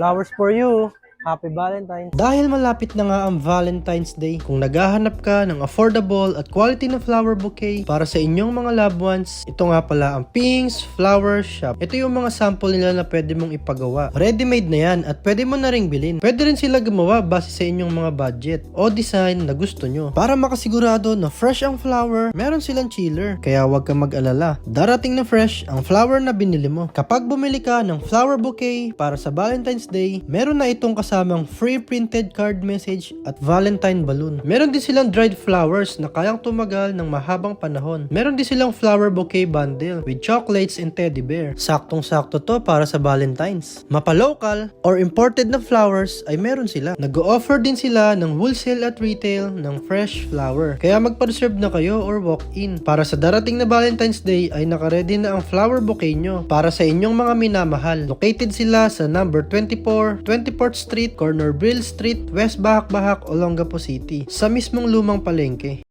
Flowers for you. Happy Valentine's. Dahil malapit na nga ang Valentine's Day, kung naghahanap ka ng affordable at quality na flower bouquet para sa inyong mga loved ones, ito nga pala ang Pink's Flower Shop. Ito yung mga sample nila na pwede mong ipagawa. Ready-made na yan at pwede mo na ring bilhin. Pwede rin sila gumawa base sa inyong mga budget o design na gusto nyo. Para makasigurado na fresh ang flower, meron silang chiller. Kaya huwag kang mag-alala. Darating na fresh ang flower na binili mo. Kapag bumili ka ng flower bouquet para sa Valentine's Day, meron na itong kasamang free printed card message at Valentine balloon. Meron din silang dried flowers na kayang tumagal ng mahabang panahon. Meron din silang flower bouquet bundle with chocolates and teddy bear. Saktong-sakto to para sa Valentine's. Mapa-local or imported na flowers ay meron sila. Nag-o-offer din sila ng wholesale at retail ng fresh flower. Kaya magpa-reserve na kayo or walk-in. Para sa darating na Valentine's Day ay naka-ready na ang flower bouquet nyo para sa inyong mga minamahal. Located sila sa number 24, 24th Street, corner Brill Street, West Bahak-Bahak, Olongapo City, sa mismong lumang palengke.